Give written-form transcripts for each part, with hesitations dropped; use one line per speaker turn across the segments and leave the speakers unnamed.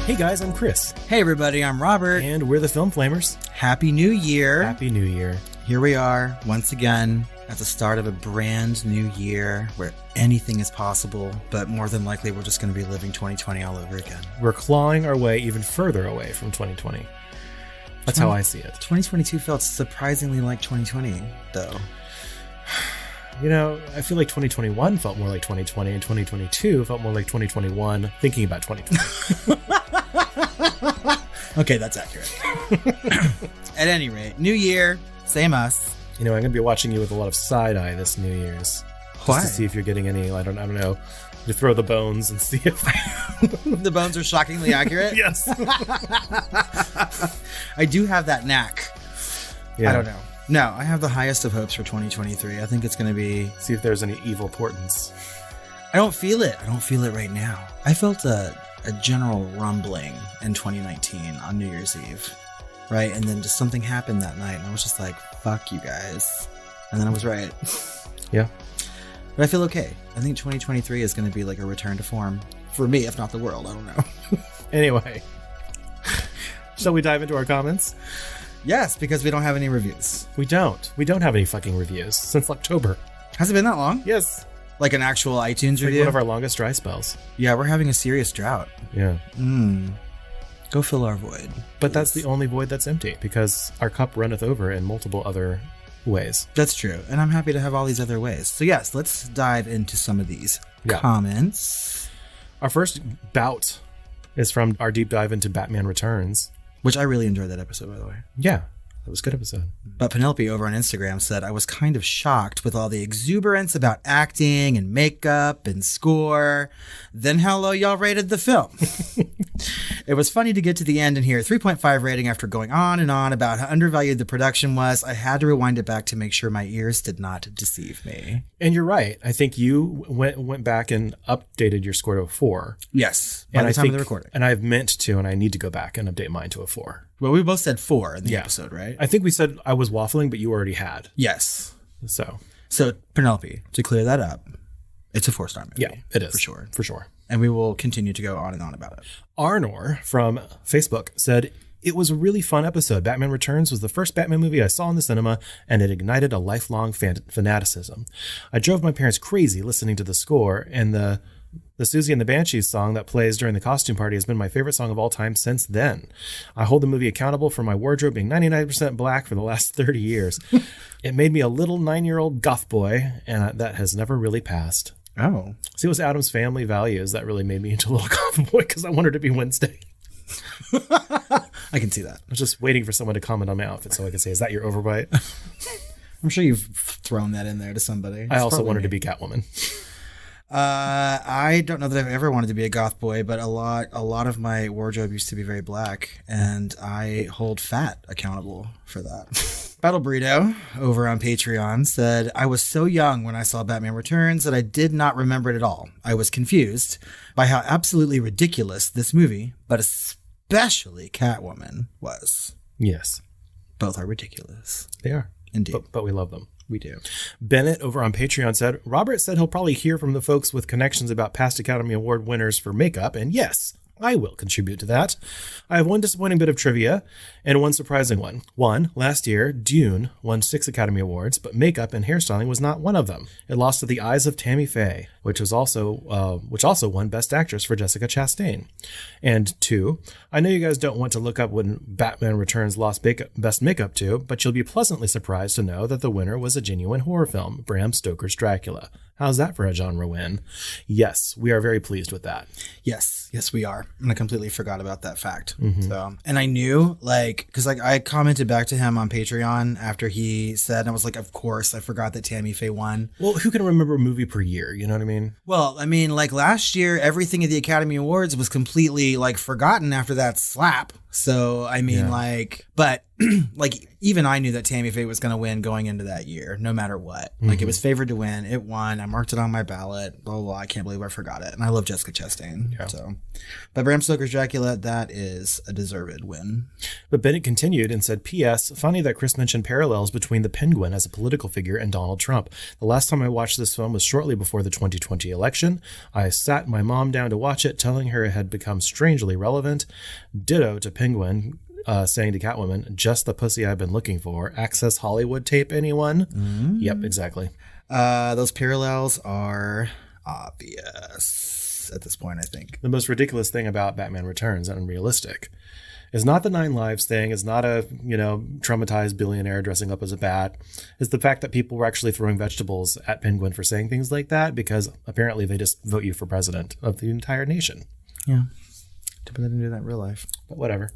Hey guys, I'm Chris.
Hey everybody, I'm Robert.
And we're the Film Flamers.
Happy New Year.
Happy New Year.
Here we are, once again, at the start of a brand new year where anything is possible, but more than likely we're just going to be living 2020 all over again.
We're clawing our way even further away from 2020. That's how I see it.
2022 felt surprisingly like 2020, though.
You know, I feel like 2021 felt more like 2020, and 2022 felt more like 2021, thinking about 2020.
Okay, that's accurate. At any rate, new year, same us.
You know, I'm going to be watching you with a lot of side-eye this New Year's.
Why?
Just to see if you're getting any, I don't know, you throw the bones and see if...
The bones are shockingly accurate?
Yes.
I do have that knack.
Yeah.
I don't know. No, I have the highest of hopes for 2023. I think it's going to be...
See if there's any evil portents.
I don't feel it. I don't feel it right now. I felt a general rumbling in 2019 on New Year's Eve, right? And then just something happened that night, and I was just like, fuck you guys. And then I was right.
Yeah.
But I feel okay. I think 2023 is going to be like a return to form for me, if not the world. I don't know.
Anyway, shall we dive into our comments?
Yes, because we don't have any reviews.
We don't. We don't have any fucking reviews since October.
Has it been that long?
Yes.
Like an actual iTunes review?
One of our longest dry spells.
Yeah, we're having a serious drought.
Yeah.
Go fill our void.
But that's the only void that's empty, because our cup runneth over in multiple other ways.
That's true. And I'm happy to have all these other ways. So yes, let's dive into some of these comments.
Our first bout is from our deep dive into Batman Returns.
Which I really enjoyed that episode, by the way.
Yeah, that was a good episode.
But Penelope over on Instagram said, I was kind of shocked with all the exuberance about acting and makeup and score. Then how low y'all rated the film. It was funny to get to the end and hear a 3.5 rating after going on and on about how undervalued the production was. I had to rewind it back to make sure my ears did not deceive me.
And you're right. I think you went back and updated your score to a 4.
Yes. By the time of the recording.
And I've meant to, and I need to go back and update mine to a 4.
Well, we both said 4 in the episode, right?
I think we said I was waffling, but you already had.
Yes.
So
Penelope, to clear that up, it's a 4-star movie.
Yeah, it is.
For sure.
For sure.
And we will continue to go on and on about it.
Arnor from Facebook said, it was a really fun episode. Batman Returns was the first Batman movie I saw in the cinema, and it ignited a lifelong fanaticism. I drove my parents crazy listening to the score, and the Susie and the Banshees song that plays during the costume party has been my favorite song of all time since then. I hold the movie accountable for my wardrobe being 99% black for the last 30 years. It made me a little 9-year-old goth boy, and that has never really passed.
Oh.
See, it was Adam's family values that really made me into a little goth boy, because I wanted to be Wednesday.
I can see that.
I was just waiting for someone to comment on my outfit so I could say, is that your overbite?
I'm sure you've thrown that in there to somebody.
I also wanted to be Catwoman.
I don't know that I've ever wanted to be a goth boy, but a lot of my wardrobe used to be very black, and I hold fat accountable for that. BattleBurrito over on Patreon said, I was so young when I saw Batman Returns that I did not remember it at all. I was confused by how absolutely ridiculous this movie, but especially Catwoman, was.
Yes.
Both are ridiculous.
They are.
Indeed.
But we love them.
We do.
Bennett over on Patreon said, Robert said he'll probably hear from the folks with connections about past Academy Award winners for makeup, and yes, I will contribute to that. I have one disappointing bit of trivia and one surprising one. One, last year, Dune won 6 Academy Awards, but makeup and hairstyling was not one of them. It lost to The Eyes of Tammy Faye, which also won Best Actress for Jessica Chastain. And 2, I know you guys don't want to look up when Batman Returns lost Best Makeup to, but you'll be pleasantly surprised to know that the winner was a genuine horror film, Bram Stoker's Dracula. How's that for a genre win? Yes, we are very pleased with that.
Yes, we are. And I completely forgot about that fact. Mm-hmm. So, and I knew, because I commented back to him on Patreon after he said, and I was like, of course, I forgot that Tammy Faye won.
Well, who can remember a movie per year? You know what I mean?
Well, I mean, last year, everything at the Academy Awards was completely forgotten after that slap. So, I mean, but like even I knew that Tammy Faye was going to win going into that year, no matter what. Like it was favored to win. It won. I marked it on my ballot. Blah, blah, blah. I can't believe I forgot it. And I love Jessica Chastain. Yeah. So, but Bram Stoker's Dracula, that is a deserved win.
But Bennett continued and said, P.S. Funny that Chris mentioned parallels between the Penguin as a political figure and Donald Trump. The last time I watched this film was shortly before the 2020 election. I sat my mom down to watch it, telling her it had become strangely relevant. Ditto to Penguin. Saying to Catwoman, just the pussy I've been looking for. Access Hollywood tape, anyone? Yep, exactly.
Those parallels are obvious at this point, I think.
The most ridiculous thing about Batman Returns and unrealistic is not the 9 lives thing, is not a, traumatized billionaire dressing up as a bat. It's the fact that people were actually throwing vegetables at Penguin for saying things like that because apparently they just vote you for president of the entire nation.
Yeah. But they didn't do that in real life.
But whatever.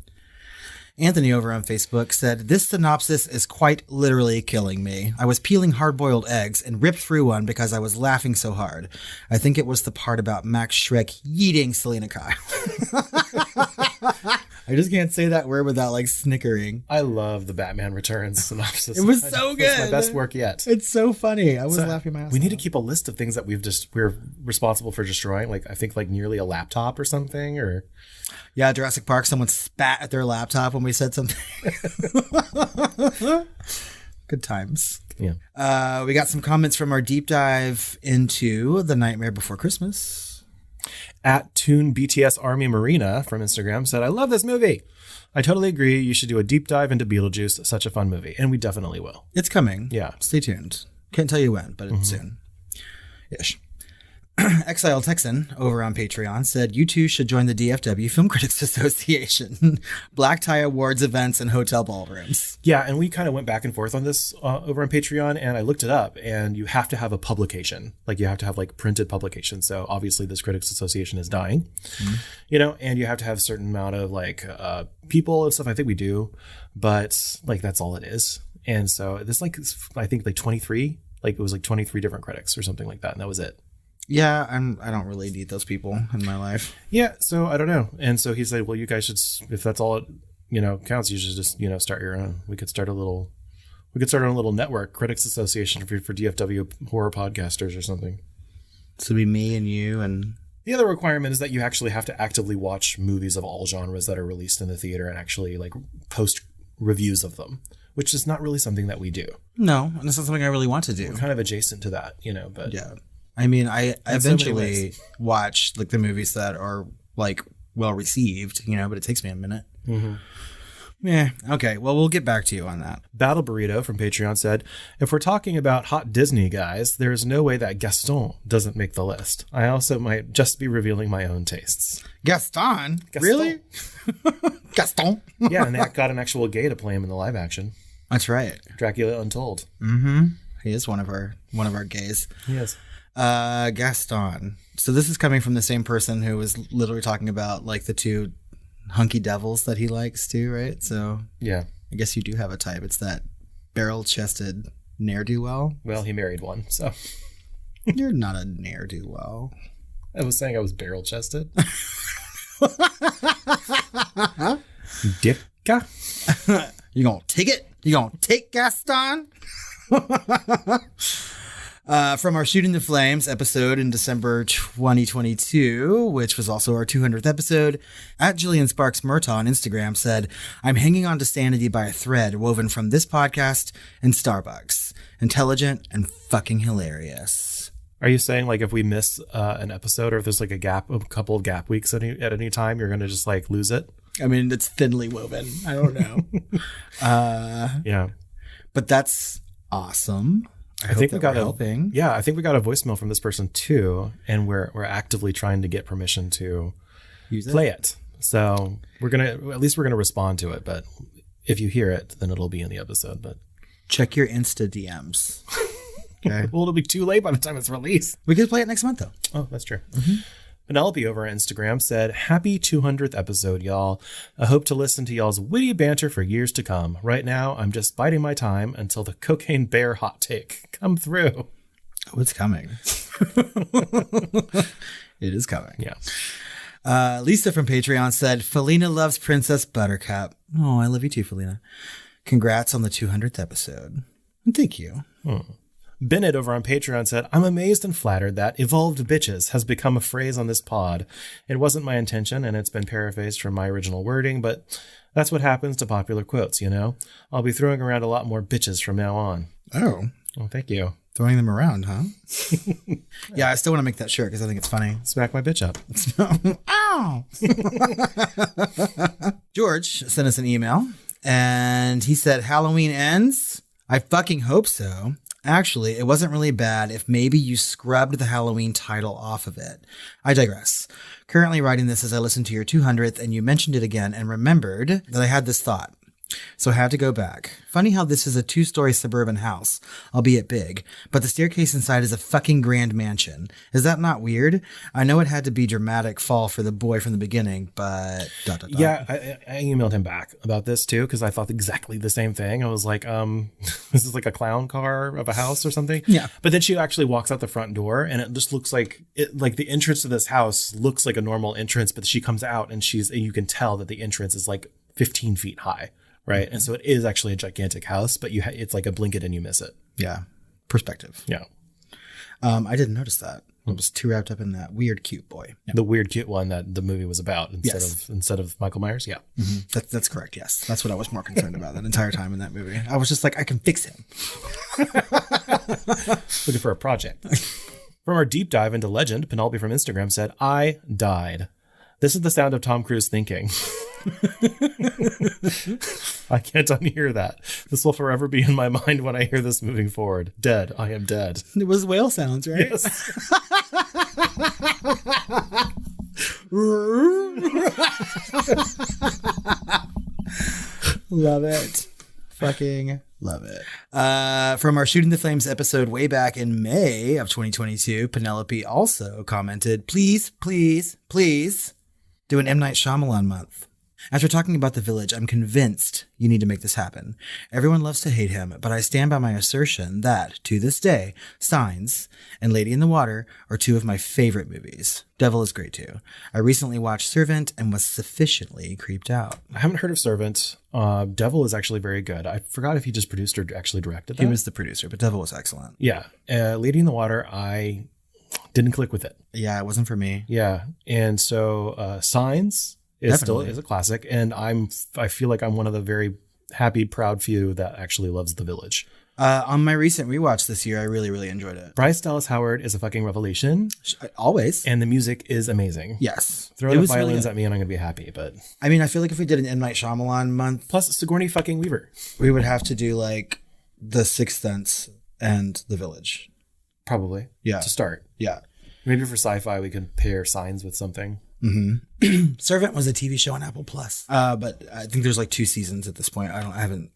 Anthony over on Facebook said, this synopsis is quite literally killing me. I was peeling hard-boiled eggs and ripped through one because I was laughing so hard. I think it was the part about Max Schreck yeeting Selena Kyle. I just can't say that word without snickering.
I love the Batman Returns synopsis.
It was so good.
It's my best work yet.
It's so funny. I was laughing my ass off.
We need to keep a list of things that we're responsible for destroying. I think nearly a laptop or something, or...
Yeah, Jurassic Park, someone spat at their laptop when we said something. Good times.
Yeah.
We got some comments from our deep dive into The Nightmare Before Christmas.
At Toon BTS Army Marina from Instagram said, I love this movie. I totally agree. You should do a deep dive into Beetlejuice. Such a fun movie. And we definitely will.
It's coming.
Yeah.
Stay tuned. Can't tell you when, but it's soon. Ish. Exile Texan over on Patreon said, you two should join the DFW Film Critics Association. Black tie awards events and hotel ballrooms.
Yeah, and we kind of went back and forth on this over on Patreon, and I looked it up, and you have to have a publication. You have to have printed publication. So obviously this Critics Association is dying, and you have to have a certain amount of people and stuff. I think we do, but that's all it is. And so this I think 23, it was 23 different critics or something like that, and that was it.
Yeah, I don't really need those people in my life.
Yeah, so I don't know. And so he said, well, you guys should, if that's all it, counts, you should just, start your own. We could start a little network, Critics Association for DFW horror podcasters or something.
So it'd be me and you and...
The other requirement is that you actually have to actively watch movies of all genres that are released in the theater and actually post reviews of them, which is not really something that we do.
No, and it's not something I really want to do.
We're kind of adjacent to that, but...
Yeah. I mean, I eventually watch the movies that are well received, but it takes me a minute.
Mm-hmm.
Yeah. Okay. Well, we'll get back to you on that.
BattleBurrito from Patreon said, if we're talking about hot Disney guys, there is no way that Gaston doesn't make the list. I also might just be revealing my own tastes.
Gaston? Really? Gaston?
Yeah, and that got an actual gay to play him in the live action.
That's right.
Dracula Untold.
Mm-hmm. He is one of our gays.
He is.
Gaston. So this is coming from the same person who was literally talking about the 2 hunky devils that he likes too, right? So
yeah,
I guess you do have a type. It's that barrel-chested ne'er-do-well.
Well, he married one, so
you're not a ne'er-do-well.
I was saying I was barrel-chested. Dicka.
You gonna take it? You gonna take Gaston? From our Shooting the Flames episode in December 2022, which was also our 200th episode, at Jillian Sparks Murtaugh on Instagram said, I'm hanging on to sanity by a thread woven from this podcast and Starbucks. Intelligent and fucking hilarious.
Are you saying if we miss an episode or if there's a couple of gap weeks at any time, you're going to just lose it?
I mean, it's thinly woven. I don't know.
Yeah.
But that's awesome.
I think we got helping. Yeah, I think we got a voicemail from this person too, and we're actively trying to get permission to play it. So we're gonna respond to it. But if you hear it, then it'll be in the episode. But
check your Insta DMs. Okay.
Well, it'll be too late by the time it's released.
We could play it next month though.
Oh, that's true.
Mm-hmm.
Penelope over on Instagram said, happy 200th episode, y'all. I hope to listen to y'all's witty banter for years to come. Right now, I'm just biding my time until the cocaine bear hot take come through.
Oh, it's coming. It is coming.
Yeah.
Lisa from Patreon said, Felina loves Princess Buttercup. Oh, I love you too, Felina. Congrats on the 200th episode. And thank you.
Bennett over on Patreon said, I'm amazed and flattered that evolved bitches has become a phrase on this pod. It wasn't my intention, and it's been paraphrased from my original wording, but that's what happens to popular quotes, you know? I'll be throwing around a lot more bitches from now on.
Oh.
Well, thank you.
Throwing them around, huh? Yeah, I still want to make that shirt because I think it's funny.
Smack my bitch up.
Ow! George sent us an email, and he said, Halloween ends? I fucking hope so. Actually, it wasn't really bad if maybe you scrubbed the Halloween title off of it. I digress. Currently writing this as I listened to your 200th, and you mentioned it again and remembered that I had this thought. So I had to go back. Funny how this is a 2-story suburban house, albeit big, but the staircase inside is a fucking grand mansion. Is that not weird? I know it had to be dramatic fall for the boy from the beginning, but...
Yeah, I emailed him back about this too, because I thought exactly the same thing. I was like, this is like a clown car of a house or something.
Yeah.
But then she actually walks out the front door, and it just looks like the entrance to this house looks like a normal entrance, but she comes out and you can tell that the entrance is like 15 feet high. Right. And so it is actually a gigantic house, but it's like a blink it and you miss it.
Yeah. Perspective.
Yeah.
I didn't notice that. I was too wrapped up in that weird, cute boy. Yeah.
The weird, cute one that the movie was about instead of Michael Myers. Yeah.
Mm-hmm. That's correct. Yes. That's what I was more concerned about that entire time in that movie. I was just like, I can fix him.
Looking for a project. From our deep dive into legend, Penelope from Instagram said, I died. This is the sound of Tom Cruise thinking. I can't unhear that. This will forever be in my mind when I hear this moving forward. Dead. I am dead.
It was whale sounds, right?
Yes.
Love it. Fucking love it. From our Shooting the Flames episode way back in May of 2022, Penelope also commented, please, please, please do an M. Night Shyamalan month. After talking about The Village, I'm convinced you need to make this happen. Everyone loves to hate him, but I stand by my assertion that, to this day, Signs and Lady in the Water are two of my favorite movies. Devil is great too. I recently watched Servant and was sufficiently creeped out.
I haven't heard of Servant. Devil is actually very good. I forgot if he just produced or actually directed that.
He was the producer, but Devil was excellent.
Yeah. Lady in the Water, I didn't click with it.
Yeah, it wasn't for me.
Yeah. And so Signs is a classic, and I feel like I'm one of the very happy, proud few that actually loves The Village.
On my recent rewatch this year, I really, really enjoyed it.
Bryce Dallas Howard is a fucking revelation.
Always.
And the music is amazing.
Yes.
Throw the violins at me and I'm going to be happy, but...
I mean, I feel like if we did an M. Night Shyamalan month...
Plus Sigourney fucking Weaver.
We would have to do like The Sixth Sense and The Village.
Probably.
Yeah.
To start.
Yeah.
Maybe for sci-fi, we can pair Signs with something.
Mm-hmm. Servant was a TV show on Apple Plus. But I think there's like 2 seasons at this point. I haven't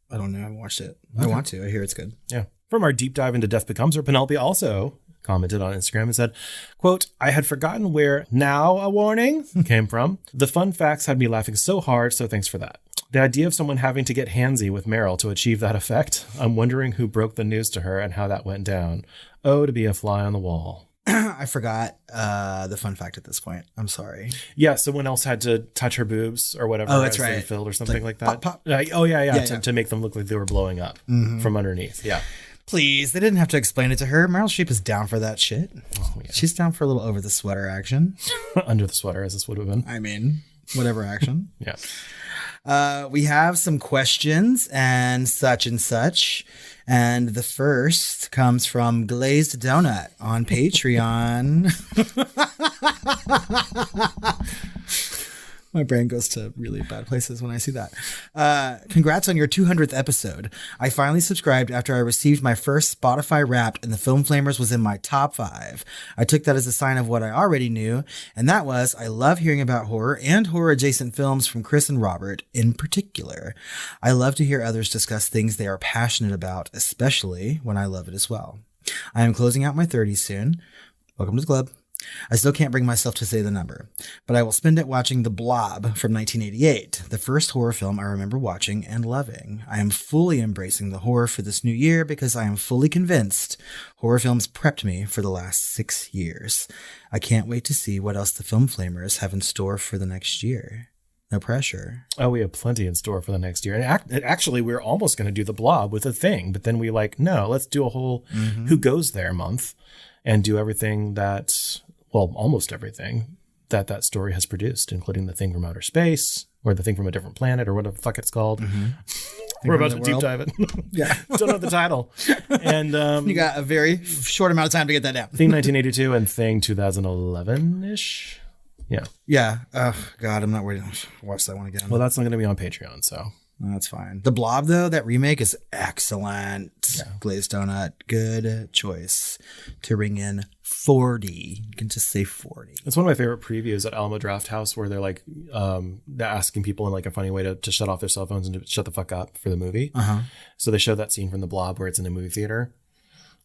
watched it. Okay. I want to. I hear it's good.
Yeah. From our deep dive into Death Becomes Her, Penelope also commented on Instagram and said, quote, I had forgotten where now a warning came from. The fun facts had me laughing so hard, so thanks for that. The idea of someone having to get handsy with Meryl to achieve that effect, I'm wondering who broke the news to her and how that went down. Oh, to be a fly on the wall.
I forgot the fun fact at this point. I'm sorry.
Yeah, someone else had to touch her boobs or whatever.
Oh, that's right.
Filled or something like that.
Pop, pop.
Yeah. To make them look like they were blowing up from underneath. Yeah.
Please, they didn't have to explain it to her. Meryl Streep is down for that shit. Oh, yeah. She's down for a little over the sweater action.
Under the sweater, as this would have been.
I mean, whatever action.
Yeah.
We have some questions and such. And the first comes from GlazedDonut on Patreon. My brain goes to really bad places when I see that. Congrats on your 200th episode. I finally subscribed after I received my first Spotify Wrapped and the Film Flamers was in my top 5. I took that as a sign of what I already knew, and that was I love hearing about horror and horror-adjacent films from Chris and Robert in particular. I love to hear others discuss things they are passionate about, especially when I love it as well. I am closing out my 30s soon. Welcome to the club. I still can't bring myself to say the number, but I will spend it watching The Blob from 1988, the first horror film I remember watching and loving. I am fully embracing the horror for this new year because I am fully convinced horror films prepped me for the last 6 years. I can't wait to see what else the Film Flamers have in store for the next year. No pressure.
Oh, we have plenty in store for the next year. And actually, we were almost going to do the Blob with a thing, but then we no, let's do a whole Who Goes There month and do everything almost everything that story has produced, including the thing from outer space or the thing from a different planet or whatever the fuck it's called. We're about to deep dive it.
Yeah.
Don't know the title. And
you got a very short amount of time to get that down.
Thing 1982 and Thing 2011-ish. Yeah.
Yeah. Oh, God, I'm not worried. Watch that one again.
Well, that's not going to be on Patreon, so.
That's fine. The Blob, though, that remake is excellent.
Yeah.
Glazed Donut, good choice to ring in 40. You can just say 40.
It's one of my favorite previews at Alamo Draft House where they're they're asking people in a funny way to shut off their cell phones and to shut the fuck up for the movie. So they show that scene from The Blob where it's in a movie theater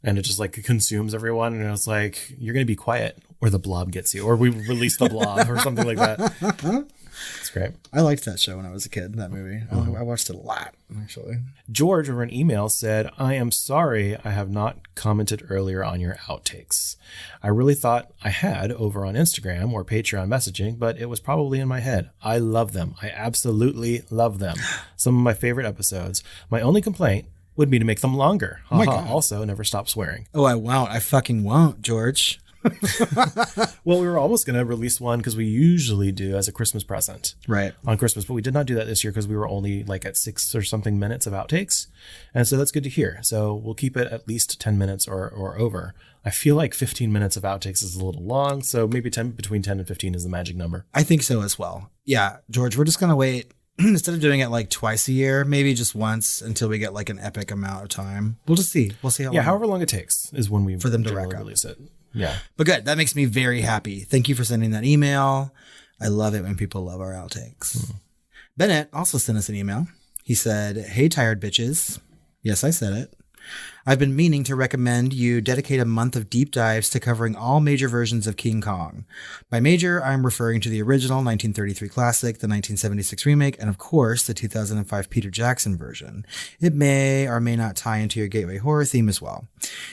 and it just consumes everyone. And it's you're going to be quiet or the Blob gets you, or we release the Blob or something like that. It's great.
I liked that show when I was a kid, that movie. I watched it a lot, actually.
George over an email said, I am sorry I have not commented earlier on your outtakes. I really thought I had over on Instagram or Patreon messaging, but it was probably in my head. I love them. I absolutely love them. Some of my favorite episodes. My only complaint would be to make them longer.
Oh my God.
Also, never stop swearing.
Oh, I won't. I fucking won't, George.
Well, we were almost going to release one because we usually do as a Christmas present on Christmas, but we did not do that this year because we were only at 6 or something minutes of outtakes. And so that's good to hear. So we'll keep it at least 10 minutes or over. I feel like 15 minutes of outtakes is a little long. So maybe between 10 and 15 is the magic number.
I think so as well. Yeah, George, we're just going to wait. Instead of doing it twice a year, maybe just once until we get an epic amount of time. We'll just see. We'll see how long.
Yeah, however long it takes is when we
for them to rack up.
Release it. Yeah.
But good. That makes me very happy. Thank you for sending that email. I love it when people love our outtakes. Bennett also sent us an email. He said, hey, tired bitches. Yes, I said it. I've been meaning to recommend you dedicate a month of deep dives to covering all major versions of King Kong. By major, I'm referring to the original 1933 classic, the 1976 remake, and of course, the 2005 Peter Jackson version. It may or may not tie into your gateway horror theme as well.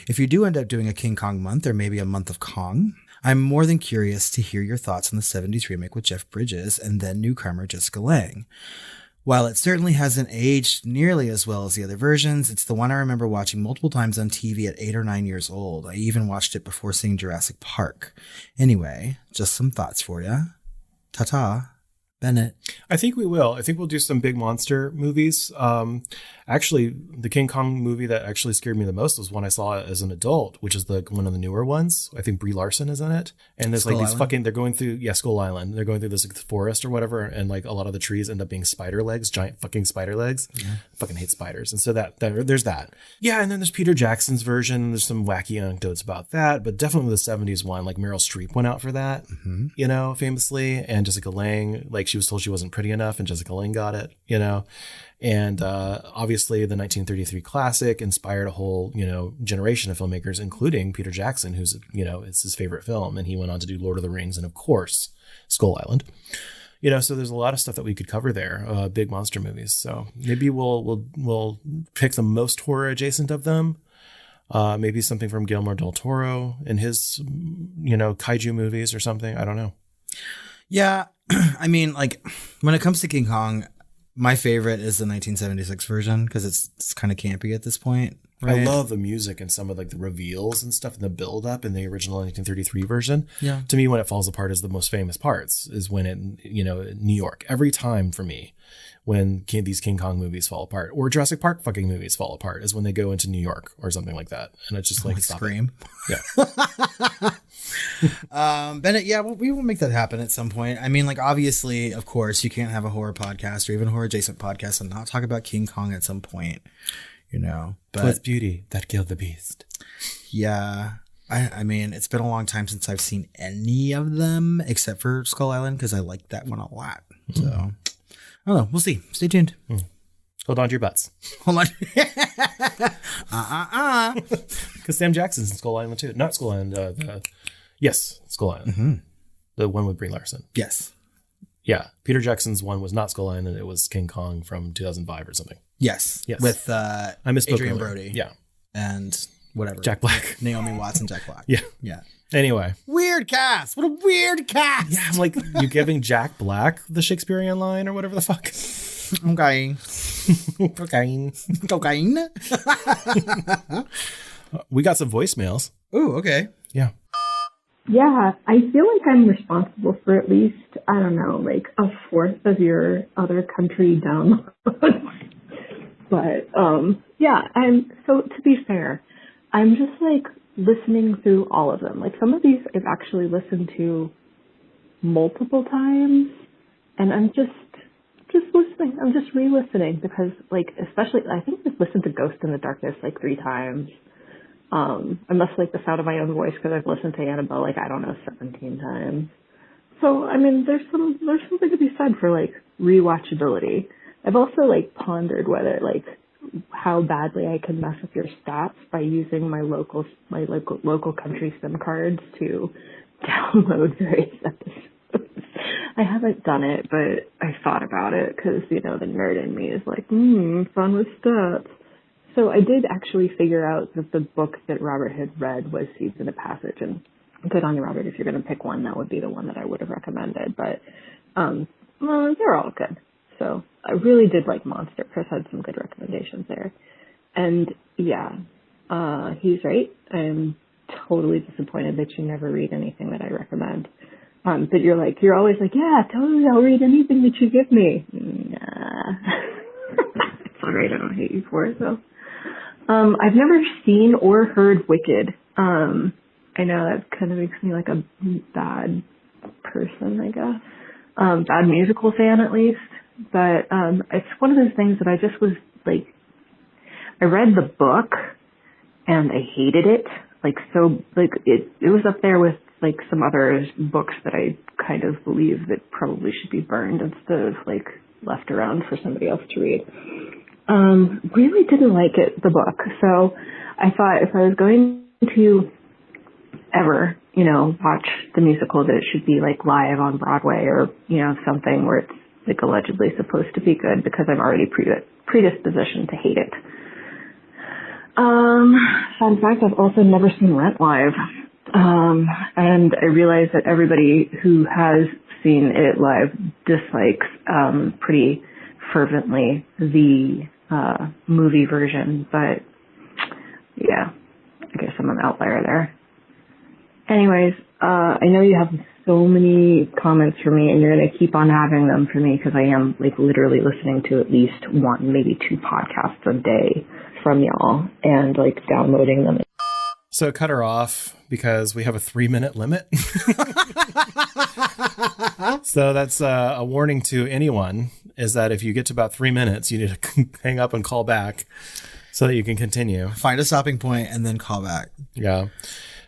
If you do end up doing a King Kong month, or maybe a month of Kong, I'm more than curious to hear your thoughts on the 70s remake with Jeff Bridges and then newcomer Jessica Lange. While it certainly hasn't aged nearly as well as the other versions, it's the one I remember watching multiple times on TV at 8 or 9 years old. I even watched it before seeing Jurassic Park. Anyway, just some thoughts for you. Ta-ta, Bennett.
I think we will. I think we'll do some big monster movies. Actually, the King Kong movie that actually scared me the most was one I saw as an adult, which is one of the newer ones. I think Brie Larson is in it. And there's they're going through, Skull Island. They're going through this forest or whatever. And a lot of the trees end up being spider legs, giant fucking spider legs. Yeah. I fucking hate spiders. And so there's that. Yeah. And then there's Peter Jackson's version. There's some wacky anecdotes about that, but definitely the 70s one, Meryl Streep went out for that, famously. And Jessica Lange, she was told she wasn't pretty enough and Jessica Lange got it, And obviously the 1933 classic inspired a whole, generation of filmmakers, including Peter Jackson, who's, it's his favorite film. And he went on to do Lord of the Rings and, of course, Skull Island. So there's a lot of stuff that we could cover there, big monster movies. So maybe we'll pick the most horror adjacent of them. Maybe something from Guillermo del Toro in his, kaiju movies or something. I don't know.
Yeah. I mean, when it comes to King Kong, my favorite is the 1976 version because it's kind of campy at this point. Right?
I love the music and some of the reveals and stuff and the build up in the original 1933 version. Yeah. To me, when it falls apart is the most famous parts is when New York. Every time for me, when these King Kong movies fall apart or Jurassic Park fucking movies fall apart is when they go into New York or something like that. And it's just
Scream.
Yeah.
Bennett, yeah, well, we will make that happen at some point. I mean, obviously, of course, you can't have a horror podcast or even a horror adjacent podcast and not talk about King Kong at some point, But
with beauty that killed the beast.
Yeah. I mean, it's been a long time since I've seen any of them except for Skull Island because I like that one a lot. So, I don't know. We'll see. Stay tuned.
Hold on to your butts.
Hold on.
Because Sam Jackson's in Skull Island too. Not Skull Island. Yes, Skull Island. Mm-hmm. The one with Brie Larson.
Yes.
Yeah. Peter Jackson's one was not Skull Island. It was King Kong from 2005 or something.
Yes.
Yes.
With
I misspoke
Adrian
earlier.
Brody.
Yeah.
And whatever.
Jack Black.
Naomi Watts and Jack Black.
Yeah.
Yeah.
Anyway.
Weird cast. What a weird cast.
Yeah, I'm like, you giving Jack Black the Shakespearean line or whatever the fuck?
Okay.
Cocaine.
Cocaine.
We got some voicemails.
Ooh, okay.
Yeah.
Yeah, I feel like I'm responsible for at least, I don't know, like a fourth of your other country downloads. But, yeah, so to be fair, I'm just like listening through all of them. Like some of these I've actually listened to multiple times, and I'm just listening. I'm just re-listening because, like, especially, I think I've listened to Ghost in the Darkness like 3 times. I must like the sound of my own voice because I've listened to Annabelle, like, I don't know, 17 times. So, I mean, there's something to be said for, like, rewatchability. I've also, like, pondered whether, like, how badly I can mess up your stats by using my local country SIM cards to download various episodes. I haven't done it, but I thought about it because, you know, the nerd in me is like, fun with stats. So I did actually figure out that the book that Robert had read was Seeds in a Passage, and good on you, Robert. If you're going to pick one, that would be the one that I would have recommended. But well, they're all good. So I really did like Monster. Chris had some good recommendations there. And yeah, he's right. I'm totally disappointed that you never read anything that I recommend. But you're always like, yeah, totally, I'll read anything that you give me. Nah. It's all right. I don't hate you for it, though. I've never seen or heard Wicked. I know that kind of makes me like a bad person, I guess. Bad musical fan, at least. But it's one of those things that I just was like, I read the book and I hated it. Like, so, like, it was up there with like some other books that I kind of believe that probably should be burned instead of like left around for somebody else to read. Really didn't like it, the book. So I thought if I was going to ever, you know, watch the musical, that it should be like live on Broadway or, you know, something where it's like allegedly supposed to be good, because I'm already predispositioned to hate it. Fun fact, I've also never seen Rent live. And I realize that everybody who has seen it live dislikes pretty fervently the movie version, but yeah, I guess I'm an outlier there. Anyways, I know you have so many comments for me, and you're going to keep on having them for me because I am like literally listening to at least 1, maybe 2 podcasts a day from y'all and like downloading them.
So cut her off because we have a 3-minute limit. So that's a warning to anyone, is that if you get to about 3 minutes, you need to hang up and call back so that you can continue.
Find a stopping point and then call back.
Yeah.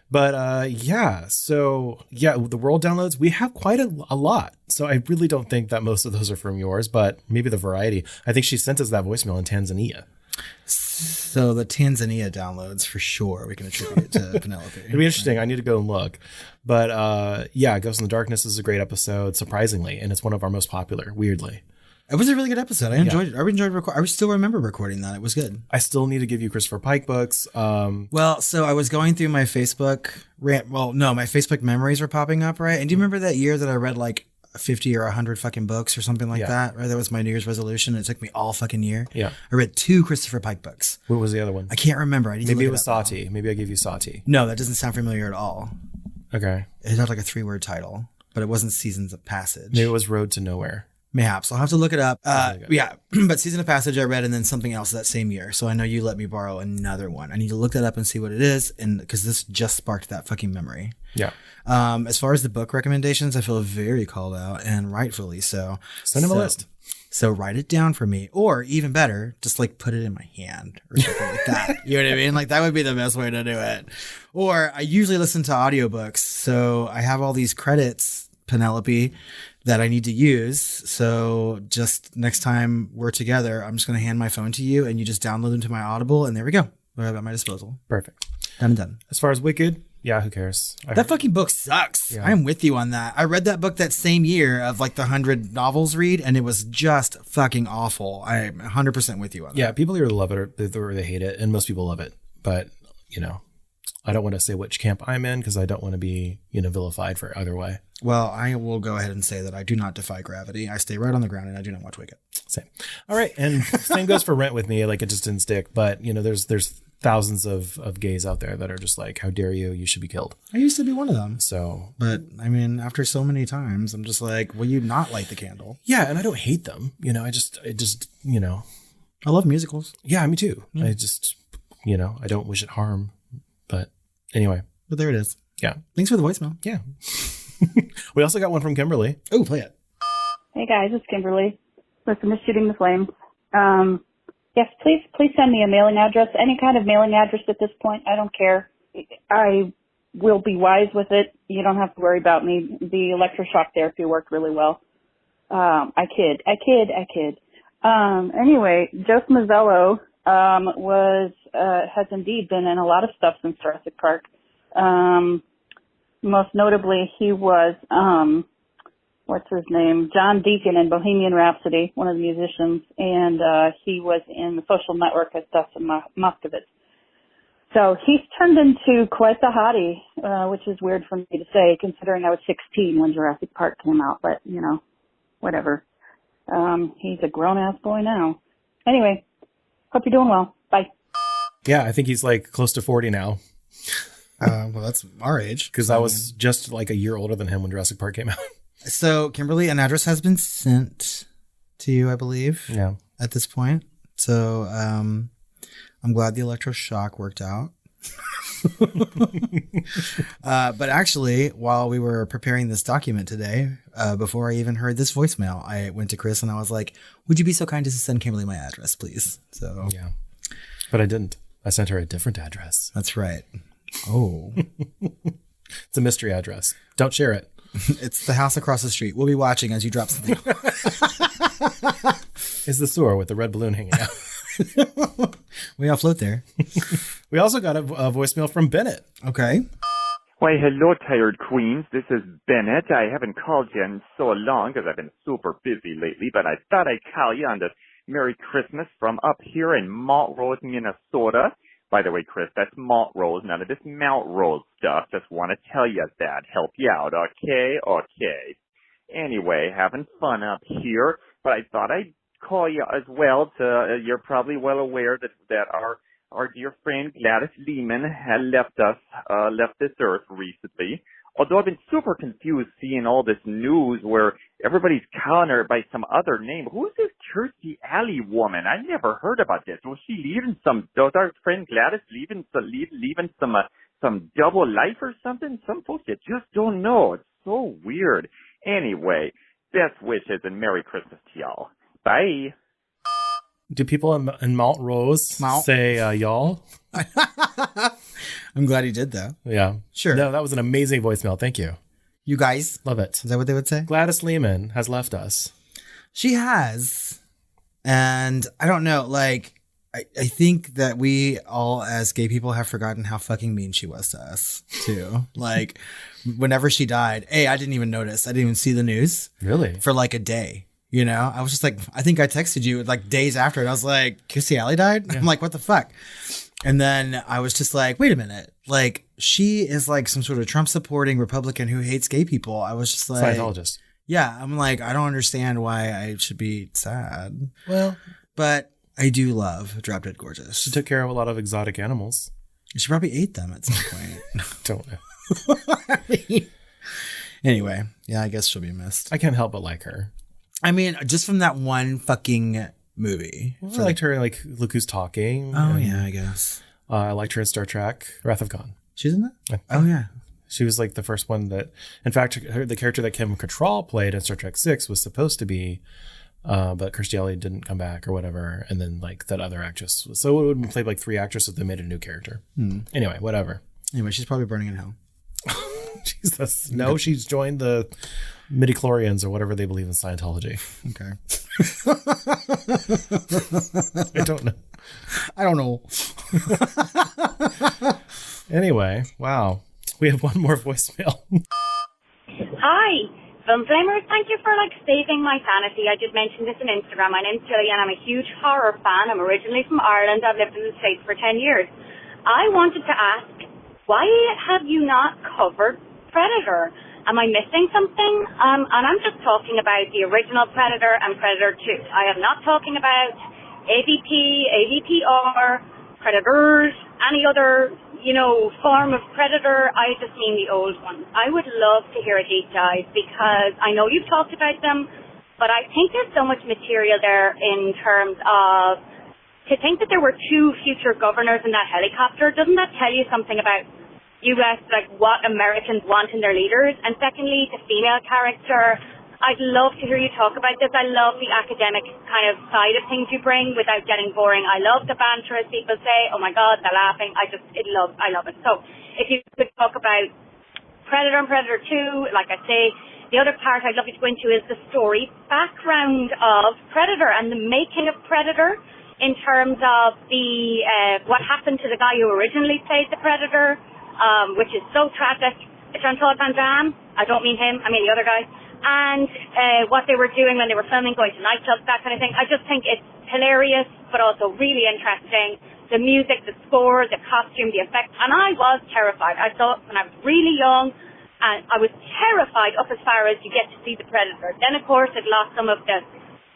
But yeah, so yeah, the world downloads, we have quite a lot. So I really don't think that most of those are from yours, but maybe the variety. I think she sent us that voicemail in Tanzania.
So the Tanzania downloads, for sure, we can attribute it to Penelope.
It'd be interesting. I need to go and look. But yeah, Ghost in the Darkness is a great episode, surprisingly, and it's one of our most popular, weirdly.
It was a really good episode. I enjoyed it. I enjoyed I still remember recording that. It was good.
I still need to give you Christopher Pike books.
Well, so I was going through my Facebook my Facebook memories were popping up, right? And do you remember that year that I read like 50 or 100 fucking books or something like that? Right? That was my New Year's resolution. It took me all fucking year.
Yeah.
I read 2 Christopher Pike books.
What was the other one?
I can't remember.
Maybe it was Sati. Maybe I gave you Sati.
No, that doesn't sound familiar at all.
Okay.
It had like a 3-word title, but it wasn't Seasons of Passage.
Maybe it was Road to Nowhere.
Mayhaps. I'll have to look it up. Yeah, but Season of Passage I read, and then something else that same year. So I know you let me borrow another one. I need to look that up and see what it is, and because this just sparked that fucking memory.
Yeah.
As far as the book recommendations, I feel very called out, and rightfully so.
Send him a list.
So write it down for me, or even better, just like put it in my hand or something like that. You know what I mean? Like that would be the best way to do it. Or I usually listen to audiobooks, so I have all these credits, Penelope, that I need to use. So just next time we're together, I'm just going to hand my phone to you and you just download them to my Audible, and there we go. They're at my disposal.
Perfect.
Done and done.
As far as Wicked, yeah, who cares?
That fucking book sucks. Yeah. I'm with you on that. I read that book that same year of like the 100 novels read, and it was just fucking awful. I'm 100% with you on that.
Yeah, people either love it or they hate it, and most people love it. But I don't want to say which camp I'm in because I don't want to be, vilified for either way.
Well, I will go ahead and say that I do not defy gravity. I stay right on the ground and I do not watch Wicked.
Same. All right. And same goes for Rent with me. Like, it just didn't stick. But, there's thousands of gays out there that are just like, how dare you? You should be killed.
I used to be one of them.
So,
but I mean, after so many times, I'm just like, will you not light the candle?
Yeah. And I don't hate them. I just,
I love musicals.
Yeah, me too. Yeah. I just, I don't wish it harm. But anyway.
But there it is.
Yeah.
Thanks for the voicemail.
Yeah. We also got one from Kimberly.
Oh, play it.
Hey guys, it's Kimberly. Listen to Shooting the Flames. Yes, please send me a mailing address, any kind of mailing address at this point. I don't care. I will be wise with it. You don't have to worry about me. The electroshock therapy worked really well. I kid. Anyway, Joe Smazzello has indeed been in a lot of stuff since Jurassic Park. Most notably, he was, what's his name? John Deacon in Bohemian Rhapsody, one of the musicians, and he was in The Social Network as Dustin Moskovitz. So he's turned into quite the hottie, which is weird for me to say, considering I was 16 when Jurassic Park came out, but, whatever. He's a grown-ass boy now. Anyway, hope you're doing well. Bye.
Yeah, I think he's like close to 40 now.
Well, that's our age.
Because I was just like a year older than him when Jurassic Park came out.
So, Kimberly, an address has been sent to you, I believe.
Yeah.
At this point. So, I'm glad the electroshock worked out. But actually, while we were preparing this document today, before I even heard this voicemail, I went to Chris and I was like, would you be so kind as to send Kimberly my address, please? So
yeah. But I didn't. I sent her a different address.
That's right. Oh.
It's a mystery address. Don't share it.
It's the house across the street. We'll be watching as you drop something.
It's the sewer with the red balloon hanging out.
We all float there.
We also got a voicemail from Bennett.
Okay.
Why, hello, tired queens. This is Bennett. I haven't called you in so long because I've been super busy lately, but I thought I'd call you on this Merry Christmas from up here in Malt Rose, Minnesota. By the way, Chris, that's Malt Rose, none of this Mount Rose stuff. Just want to tell you that. Help you out, okay? Okay. Anyway, having fun up here, but I thought I'd call you as well you're probably well aware that our dear friend Gladys Lehman had left this earth recently. Although I've been super confused seeing all this news where everybody's calling her by some other name. Who's this Kirstie Alley woman? I never heard about this. Was she leaving does our friend Gladys leaving some double life or something? Some folks you just don't know. It's so weird. Anyway, best wishes and Merry Christmas to y'all. Bye.
Do people in Malt Rose say y'all?
I'm glad he did, though.
Yeah.
Sure.
No, that was an amazing voicemail. Thank you.
You guys.
Love it.
Is that what they would say?
Gladys Lehman has left us.
She has. And I don't know, like, I think that we all as gay people have forgotten how fucking mean she was to us, too. Like, whenever she died, I didn't even notice. I didn't even see the news.
Really?
For like a day. You know, I was just like, I think I texted you like days after, and I was like, Kirstie Alley died? Yeah. I'm like, what the fuck? And then I was just like, wait a minute. Like, she is like some sort of Trump supporting Republican who hates gay people. I was just like,
Scientologist.
Yeah. I'm like, I don't understand why I should be sad.
Well,
but I do love Drop Dead Gorgeous.
She took care of a lot of exotic animals.
She probably ate them at some point.
Don't know.
Anyway, yeah, I guess she'll be missed.
I can't help but like her.
I mean, just from that one fucking movie.
Well, I liked her in, like, Look Who's Talking.
Oh, yeah, I guess.
I liked her in Star Trek, Wrath of Khan.
She's in that? Oh, yeah.
She was, like, the first one that... In fact, the character that Kim Cattrall played in Star Trek 6 was supposed to be... but Kirstie Alley didn't come back or whatever. And then, like, that other actress... So it would have played, like, 3 actresses. They made a new character. Anyway, whatever.
Anyway, she's probably burning in hell.
Jesus. No, she's joined the midichlorians or whatever they believe in Scientology.
Okay.
I don't know.
I don't know.
Anyway, wow. We have one more voicemail.
Hi, Filmflamers. Thank you for saving my sanity. I did mention this on Instagram. My name's Gillian. I'm a huge horror fan. I'm originally from Ireland. I've lived in the States for 10 years. I wanted to ask, why have you not covered Predator? Am I missing something? And I'm just talking about the original Predator and Predator 2. I am not talking about AVP, AVPR, Predators, any other, form of Predator. I just mean the old ones. I would love to hear a deep dive because I know you've talked about them, but I think there's so much material there in terms of, to think that there were 2 future governors in that helicopter, doesn't that tell you something about U.S., like what Americans want in their leaders? And secondly, the female character, I'd love to hear you talk about this. I love the academic kind of side of things you bring without getting boring. I love the banter, as people say. Oh my God, the laughing. I love it. So if you could talk about Predator and Predator 2, like I say, the other part I'd love you to go into is the story background of Predator and the making of Predator in terms of the what happened to the guy who originally played the Predator, which is so tragic. Jean-Claude Van Damme, I don't mean him, I mean the other guy. And what they were doing when they were filming, going to nightclubs, that kind of thing. I just think it's hilarious, but also really interesting. The music, the score, the costume, the effects. And I was terrified. I saw it when I was really young, and I was terrified up as far as you get to see the Predator. Then, of course, it lost some of the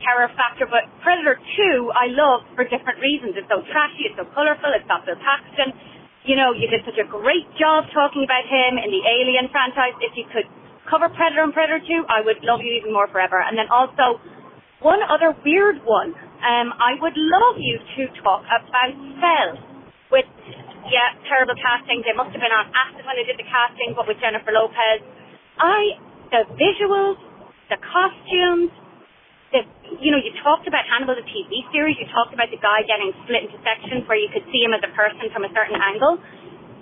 terror factor, but Predator 2 I love for different reasons. It's so trashy, it's so colourful, it's got Bill Paxton. You did such a great job talking about him in the Alien franchise. If you could cover Predator and Predator 2, I would love you even more forever. And then also, one other weird one, I would love you to talk about Cell. With, terrible casting. They must have been on acid when they did the casting, but with Jennifer Lopez. The visuals, the costumes, you talked about Hannibal, the TV series. You talked about the guy getting split into sections where you could see him as a person from a certain angle.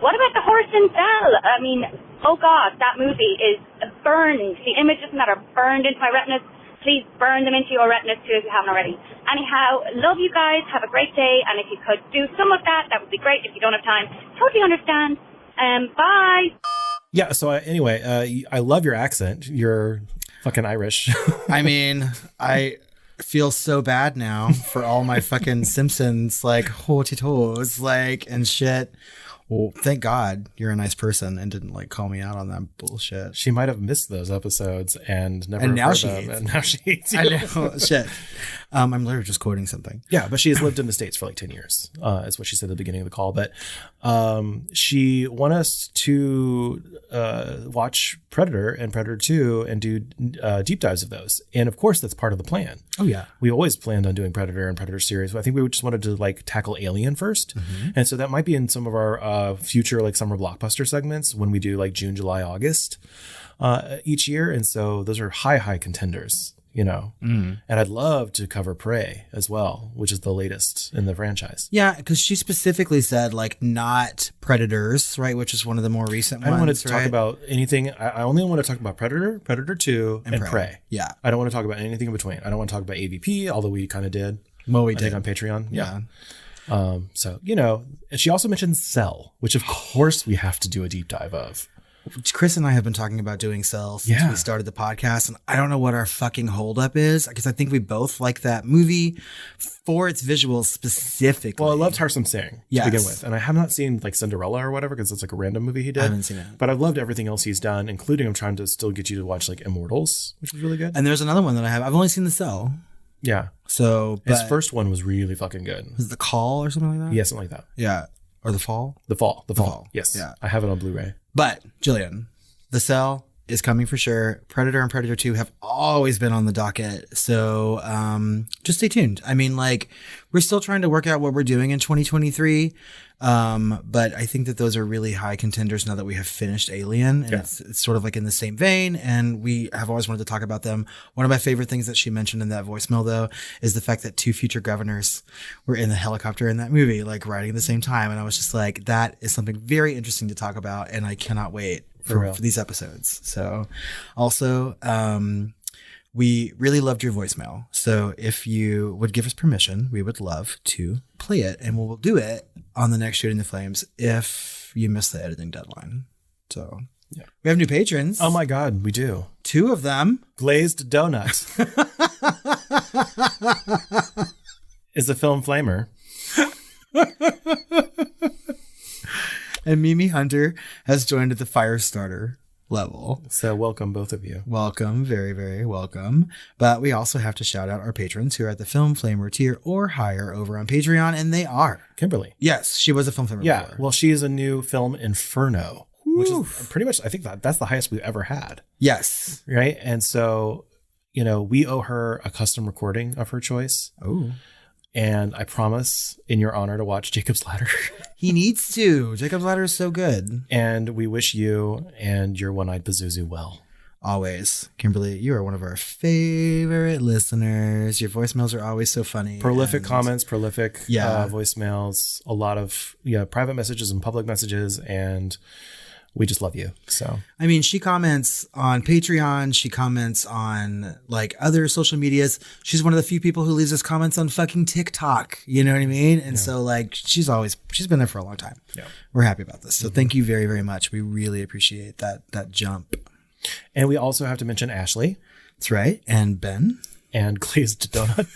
What about the horse in Cell? I mean, oh God, that movie is burned. The images in that are burned into my retinas. Please burn them into your retinas too if you haven't already. Anyhow, love you guys. Have a great day. And if you could do some of that, that would be great. If you don't have time, totally understand. Bye.
Yeah. So anyway, I love your accent. You're fucking Irish.
I mean, I feel so bad now for all my fucking Simpsons, like, haughty toes, like, and shit. Well, thank God you're a nice person and didn't like call me out on that bullshit.
She might have missed those episodes and never
and now
heard
she
them. And now she hates you.
I know. Shit. I'm literally just quoting something.
Yeah, but she has lived in the States for like 10 years, is what she said at the beginning of the call. But she wanted us to watch Predator and Predator 2 and do deep dives of those. And of course, that's part of the plan.
Oh, yeah.
We always planned on doing Predator and Predator series. I think we just wanted to like tackle Alien first. Mm-hmm. And so that might be in some of our future like summer blockbuster segments when we do like June, July, August each year. And so those are high contenders. And I'd love to cover Prey as well, which is the latest in the franchise.
Yeah, because she specifically said like not Predators, right? Which is one of the more recent ones.
I don't want to talk about anything. I only want to talk about Predator, Predator 2, and Prey.
Yeah.
I don't want to talk about anything in between. I don't want to talk about AVP, although we kind of did.
Well, we
I
did
think on Patreon.
Yeah.
So, and she also mentioned Cell, which of course we have to do a deep dive of.
Chris and I have been talking about doing Cell since we started the podcast, and I don't know what our fucking holdup is because I think we both like that movie for its visuals specifically.
Well, I loved Harsam Singh to begin with, and I have not seen like Cinderella or whatever because it's like a random movie he did.
I haven't seen it,
but I've loved everything else he's done, including I'm trying to still get you to watch like Immortals, which is really good.
And there's another one that I've only seen the Cell.
Yeah.
So
his first one was really fucking good.
Was it The Call or something like that?
Yeah, something like that.
Yeah. Or The Fall?
The Fall. Yes.
Yeah.
I have it on Blu-ray.
But, Jillian, The Cell is coming for sure. Predator and Predator 2 have always been on the docket. So just stay tuned. I mean, like, we're still trying to work out what we're doing in 2023. But I think that those are really high contenders now that we have finished Alien. And it's sort of like in the same vein. And we have always wanted to talk about them. One of my favorite things that she mentioned in that voicemail, though, is the fact that 2 future governors were in the helicopter in that movie, like riding at the same time. And I was just like, that is something very interesting to talk about. And I cannot wait for these episodes. So also, we really loved your voicemail. So if you would give us permission, we would love to play it, and we'll do it on the next Shooting the Flames if you miss the editing deadline. So we have new patrons.
Oh my God, we do.
2 of them.
GlazedDonut is a film flamer.
And Mimi Hunter has joined at the Firestarter level.
So welcome, both of you.
Welcome. Very, very welcome. But we also have to shout out our patrons who are at the Film Flamer tier or higher over on Patreon. And they are
Kimberly.
Yes, she was a Film Flamer before.
Well, she is a new Film Inferno, which is pretty much, I think that's the highest we've ever had.
Yes.
Right. And so, we owe her a custom recording of her choice.
Oh.
And I promise in your honor to watch Jacob's Ladder.
He needs to. Jacob's Ladder is so good.
And we wish you and your one-eyed Pazuzu well.
Always. Kimberly, you are one of our favorite listeners. Your voicemails are always so funny.
Prolific comments, prolific voicemails, a lot of private messages and public messages, and we just love you. So,
I mean, she comments on Patreon. She comments on like other social medias. She's one of the few people who leaves us comments on fucking TikTok. You know what I mean? And so like, she's been there for a long time.
Yeah.
We're happy about this. So thank you very, very much. We really appreciate that jump.
And we also have to mention Ashlie.
That's right. And Ben.
And Glazed Donut.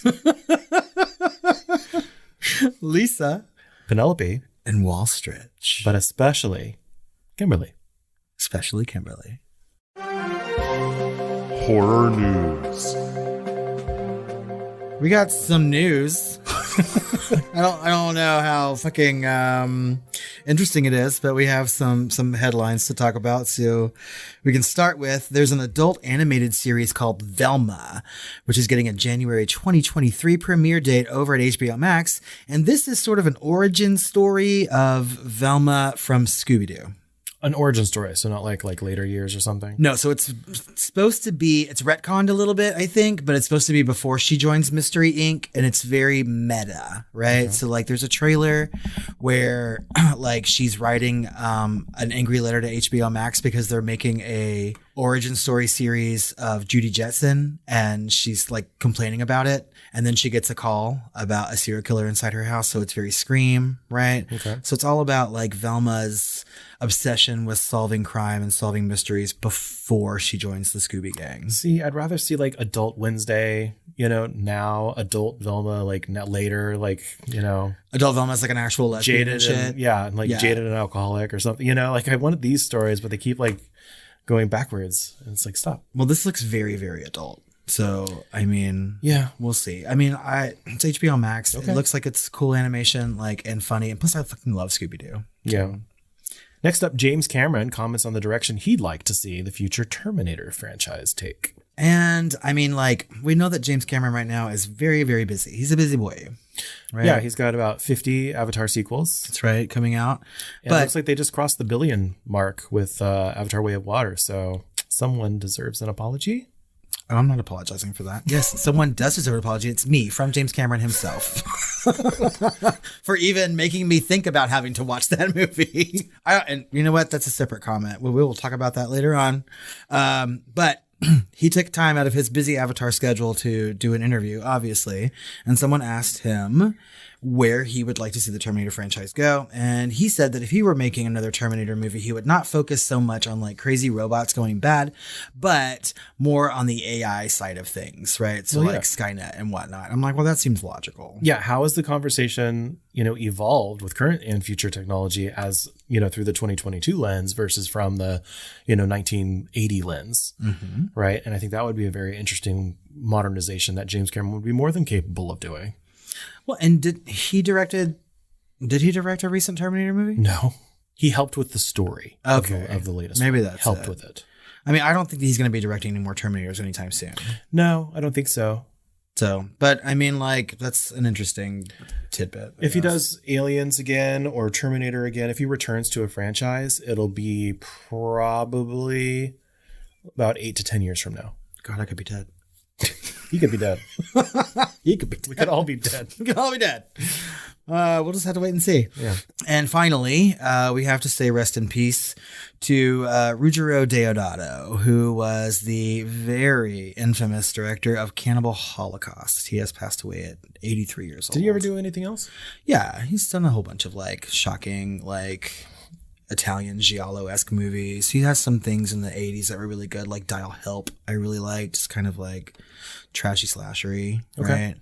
Lisa.
Penelope.
And Walstrich.
But especially Kimberly.
Especially Kimberly.
Horror news.
We got some news. I don't know how fucking interesting it is, but we have some headlines to talk about. So we can start with, there's an adult animated series called Velma, which is getting a January 2023 premiere date over at HBO Max. And this is sort of an origin story of Velma from Scooby-Doo.
An origin story, so not like later years or something?
No, so it's supposed to be, it's retconned a little bit, I think, but it's supposed to be before she joins Mystery Inc. and it's very meta, right? Okay. So like there's a trailer where like she's writing an angry letter to HBO Max because they're making a origin story series of Judy Jetson and she's like complaining about it. And then she gets a call about a serial killer inside her house. So it's very Scream, right? Okay. So it's all about like Velma's obsession with solving crime and solving mysteries before she joins the Scooby Gang.
See, I'd rather see like Adult Wednesday, now Adult Velma, like later, like,
Adult Velma's like an actual lesbian
jaded
and shit.
Jaded and alcoholic or something, like I wanted these stories, but they keep like going backwards and it's like, stop.
Well, this looks very, very adult. So, I mean, we'll see. I mean, it's HBO Max. Okay. It looks like it's cool animation, and funny. And plus I fucking love Scooby-Doo.
Yeah. Next up, James Cameron comments on the direction he'd like to see the future Terminator franchise take.
And I mean, we know that James Cameron right now is very, very busy. He's a busy boy. Right?
Yeah, he's got about 50 Avatar sequels.
That's right, coming out.
And it looks like they just crossed the billion mark with Avatar Way of Water. So someone deserves an apology.
Oh, I'm not apologizing for that. Yes, someone does deserve an apology. It's me, from James Cameron himself, for even making me think about having to watch that movie. And you know what? That's a separate comment. We will talk about that later on. But he took time out of his busy Avatar schedule to do an interview, obviously. And someone asked him where he would like to see the Terminator franchise go. And he said that if he were making another Terminator movie, he would not focus so much on crazy robots going bad, but more on the AI side of things, right? So Skynet and whatnot. I'm like, well, that seems logical.
Yeah. How has the conversation, evolved with current and future technology as, through the 2022 lens versus from the, 1980 lens, right? And I think that would be a very interesting modernization that James Cameron would be more than capable of doing.
Well, and did he direct a recent Terminator movie?
No. He helped with the story of the latest
Maybe
one.
That's
helped with it.
I mean, I don't think he's going to be directing any more Terminators anytime soon.
No, I don't think so.
So, but I mean, that's an interesting tidbit.
If he does Aliens again or Terminator again, if he returns to a franchise, it'll be probably about 8 to 10 years from now.
God, I could be dead.
He could be dead.
He could be dead.
We could all be dead.
We could all be dead. We'll just have to wait and see.
Yeah.
And finally, we have to say rest in peace to Ruggero Deodato, who was the very infamous director of Cannibal Holocaust. He has passed away at 83 years old.
Did he ever do anything else?
Yeah, he's done a whole bunch of shocking, Italian giallo-esque movies. He has some things in the 80s that were really good, like Dial Help. I really liked, just kind of trashy slashery, right?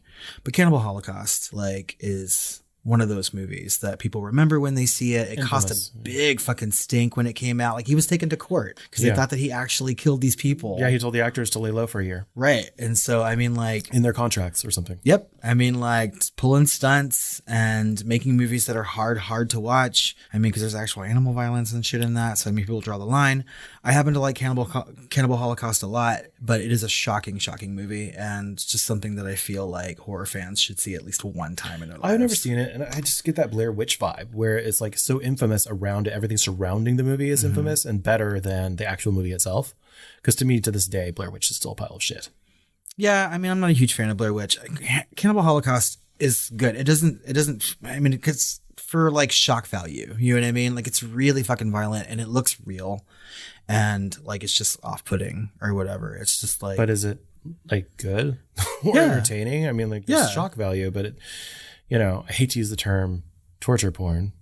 But Cannibal Holocaust, is one of those movies that people remember when they see it. It caused a big fucking stink when it came out. Like he was taken to court because they thought that he actually killed these people.
Yeah, he told the actors to lay low for a year.
Right. And so, I mean, like...
in their contracts or something.
Yep. I mean, like pulling stunts and making movies that are hard to watch. I mean, because there's actual animal violence and shit in that. So, I mean, people draw the line. I happen to like Cannibal Holocaust a lot, but it is a shocking movie and just something that I feel like horror fans should see at least one time in their lives.
I've never seen it, and I just get that Blair Witch vibe where it's like so infamous around it. Everything surrounding the movie is infamous and better than the actual movie itself. Because to me, to this day, Blair Witch is still a pile of shit.
Yeah, I mean, I'm not a huge fan of Blair Witch. Cannibal Holocaust is good. It doesn't, I mean, because for like shock value, you know what I mean? Like it's really fucking violent and it looks real and like it's just off-putting or whatever. It's just like...
But is it like good or entertaining? I mean, like there's shock value, but it, you know, I hate to use the term torture porn,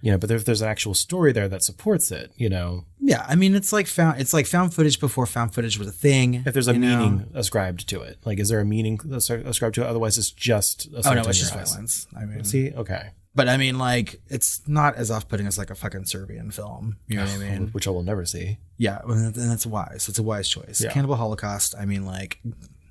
you know, but if there's an actual story there that supports it, you know.
Yeah, I mean, it's like found footage before found footage was a thing.
If there's a meaning ascribed to it, like, is there a meaning ascribed to it? Otherwise, it's just
it's just violence. I mean,
see, okay.
But I mean, like, it's not as off-putting as like a fucking Serbian film. You know what I mean?
Which I will never see.
Yeah, and that's wise. It's a wise choice.
Yeah.
Cannibal Holocaust, I mean, like,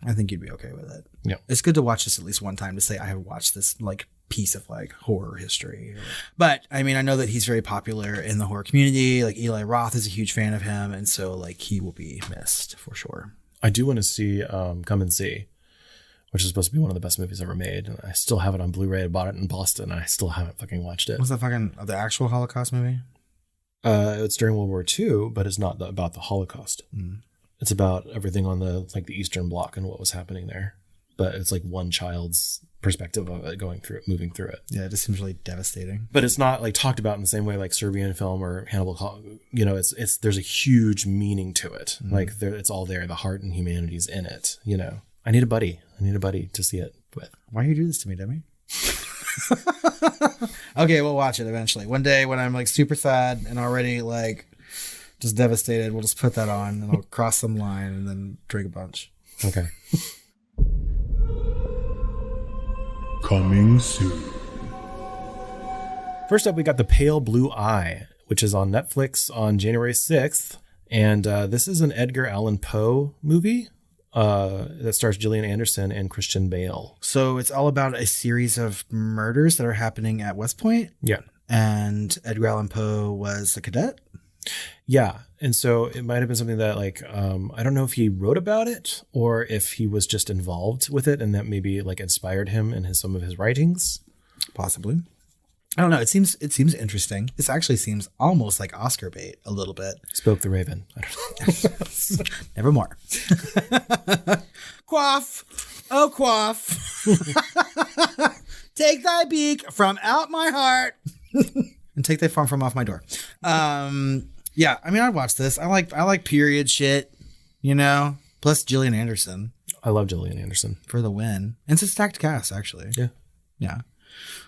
I think you'd be okay with it.
Yeah.
It's good to watch this at least one time to say, I have watched this, like, piece of, like, horror history. But, I mean, I know that he's very popular in the horror community. Like, Eli Roth is a huge fan of him. And so, like, he will be missed for sure.
I do want to see Come and See, which is supposed to be one of the best movies ever made. And I still have it on Blu-ray. I bought it in Boston, and I still haven't fucking watched it.
Was that fucking the actual Holocaust movie?
It's during World War II, but it's not about the Holocaust. Mm. It's about everything on the Eastern Bloc and what was happening there. But it's like one child's perspective of it moving through it.
Yeah, it just seems really devastating.
But it's not like talked about in the same way like Serbian film or Hannibal. You know, it's there's a huge meaning to it. Mm. Like it's all there. The heart and humanity's in it. You know, I need a buddy to see it with.
Why do you do this to me, Demi? Okay, we'll watch it eventually. One day when I'm like super sad and already like just devastated, we'll just put that on and I'll cross some line and then drink a bunch.
Okay.
Coming soon.
First up, we got The Pale Blue Eye, which is on Netflix on January 6th. And this is an Edgar Allan Poe movie that stars Gillian Anderson and Christian Bale.
So it's all about a series of murders that are happening at West Point.
Yeah.
And Edgar Allan Poe was a cadet.
Yeah. And so it might have been something that like, I don't know if he wrote about it or if he was just involved with it and that maybe like inspired him in some of his writings.
Possibly. I don't know. It seems interesting. This actually seems almost like Oscar bait a little bit.
Spoke the Raven. I don't know.
Nevermore. Quaff. Oh, quaff. Take thy beak from out my heart and take thy farm from off my door. Yeah, I mean, I'd watch this. I like period shit, you know, plus Gillian Anderson.
I love Gillian Anderson.
For the win. And it's a stacked cast, actually.
Yeah.
Yeah.